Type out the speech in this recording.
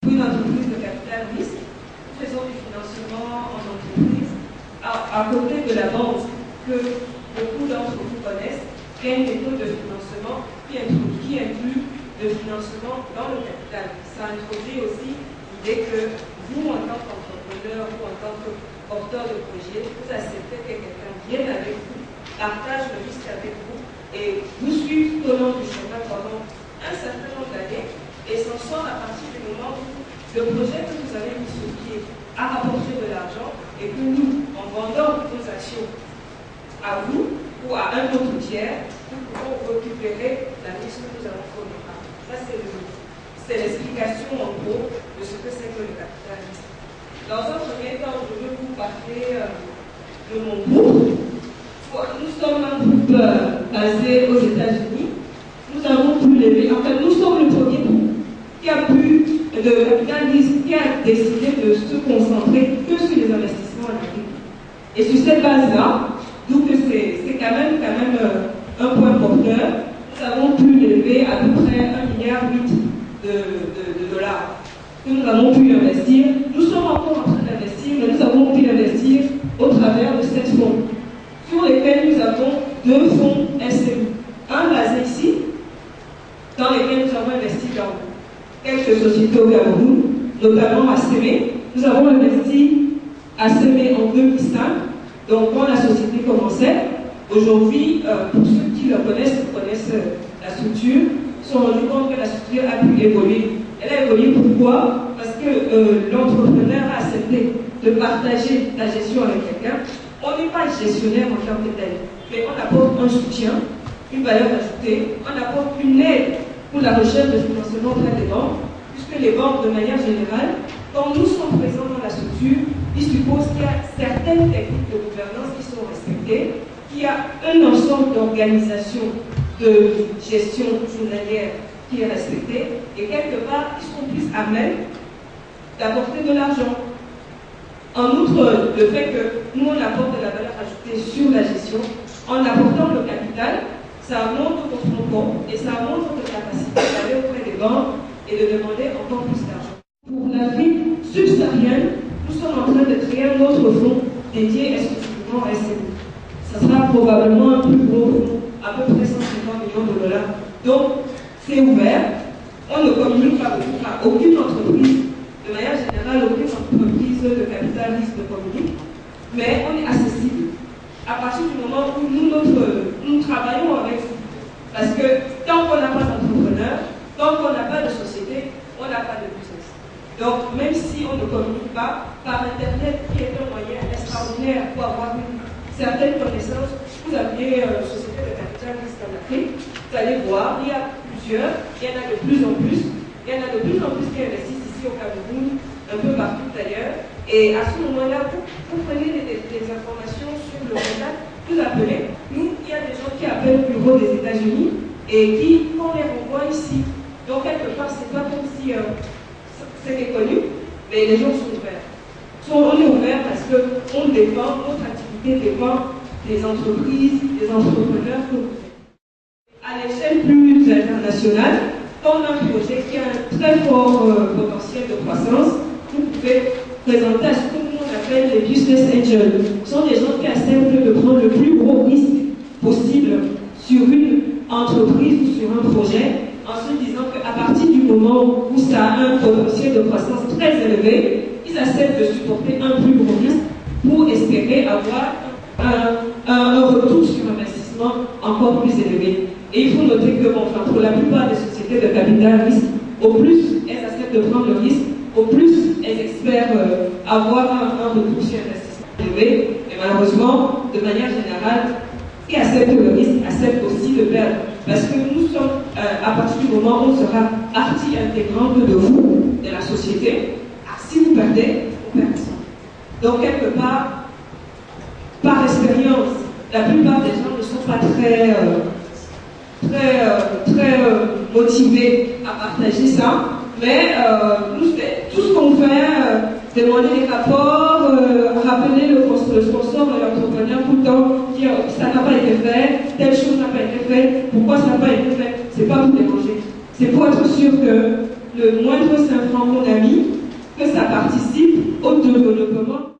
Pour une entreprise de capital risque, nous faisons du financement en entreprise à côté de la banque que beaucoup d'entre vous connaissent, qui est une méthode de financement qui inclut le financement dans le capital. Ça introduit aussi l'idée que vous, en tant qu'entrepreneur ou en tant que porteur de projet, vous acceptez que quelqu'un vienne avec vous, partage le risque avec vous et vous suive tout au long du chemin pendant un certain nombre d'années et s'en sort à partir du moment où le projet que vous avez mis sur pied a rapporté de l'argent et que nous, en vendant nos actions à vous ou à un autre tiers, nous pouvons récupérer la mise que nous avons fournie. Ça, c'est l'explication en gros de ce que c'est que le capitalisme. Dans un premier temps, je veux vous parler de mon groupe. Nous sommes un groupe basé aux États-Unis. Nous avons pu lever, en fait, nous sommes le premier groupe qui a décidé de se concentrer que sur les investissements en Afrique. Et sur cette base-là, donc c'est quand même un point porteur, nous avons pu lever à peu près 1,8 milliard de dollars que nous avons pu investir. Nous sommes encore en train d'investir, mais nous avons pu investir au travers de 7 fonds, sur lesquels nous avons 2 fonds SMU. Un basé ici, dans lesquels nous avons investi dans quelques sociétés au Cameroun, notamment à Sémé. Nous avons investi à Sémé en 2005, donc quand la société commençait. Aujourd'hui, pour ceux qui le connaissent la structure, se sont rendus compte que la structure a pu évoluer. Elle a évolué pourquoi? Parce que l'entrepreneur a accepté de partager la gestion avec quelqu'un. On n'est pas gestionnaire en tant que tel, mais on apporte un soutien, une valeur ajoutée, on apporte une aide pour la recherche de financement auprès des banques, puisque les banques, de manière générale, quand nous sommes présents dans la structure, ils supposent qu'il y a certaines techniques de gouvernance qui sont respectées, qu'il y a un ensemble d'organisations de gestion journalière qui est respecté, et quelque part, ils sont plus à même d'apporter de l'argent. En outre, le fait que nous, on apporte de la valeur ajoutée sur la gestion, en apportant le capital, ça montre notre compte et ça montre notre capacité d'aller auprès des banques et de demander encore plus d'argent. Pour l'Afrique subsaharienne, nous sommes en train de créer un autre fonds dédié exclusivement à SME. Ça sera probablement un plus gros fonds, à peu près 150 millions de dollars. Donc, c'est ouvert. On ne communique pas beaucoup à aucune entreprise. De manière générale, aucune entreprise de capital risque de communiquer. Mais on est accessible. À partir du moment où nous travaillons avec vous. Parce que tant qu'on n'a pas d'entrepreneur, tant qu'on n'a pas de société, on n'a pas de business. Donc, même si on ne communique pas, par Internet, qui est un moyen extraordinaire pour avoir une certaine connaissance, vous avez une société de capital risque en Afrique, vous allez voir, il y a plusieurs, il y en a de plus en plus, il y en a de plus en plus qui investissent ici au Cameroun, un peu partout d'ailleurs, et à ce moment-là, vous prenez des informations sur le contact, vous appelez. Nous, il y a des gens qui appellent au bureau des États-Unis et qui, on les renvoie ici. Donc, quelque part, c'est pas comme si c'est méconnu, mais les gens sont ouverts. On est ouvert parce qu'on dépend, notre activité dépend des entreprises, des entrepreneurs que vous êtes. À l'échelle plus internationale, quand on a un projet qui a un très fort potentiel de croissance, vous pouvez présenter à ce que nous on appelle les business angels. Ce sont des gens qui acceptent de prendre le plus gros risque possible sur une entreprise ou sur un projet, en se disant qu'à partir du moment où ça a un potentiel de croissance très élevé, ils acceptent de supporter un plus gros risque pour espérer avoir un retour sur investissement encore plus élevé. Et il faut noter que pour la plupart des sociétés de capital risque, au plus elles acceptent de prendre le risque, au plus elles espèrent avoir un retour sur investissement élevé. Et malheureusement, de manière générale, qui acceptent le risque acceptent aussi de perdre. Parce que nous sommes, à partir du moment où on sera partie intégrante de vous, de la société, si vous perdez, on perd ensemble. Donc, quelque part, par expérience, la plupart des gens ne sont pas très motivés à partager ça. Mais nous, tout ce qu'on fait, demander des rapports, rappeler le sponsor de l'entrepreneur tout le temps, dire ça n'a pas été fait, telle chose n'a pas été faite, pourquoi ça n'a pas été fait, c'est pas pour déranger. C'est pour être sûr que le moindre 5 francs qu'on a mis, que ça participe au développement.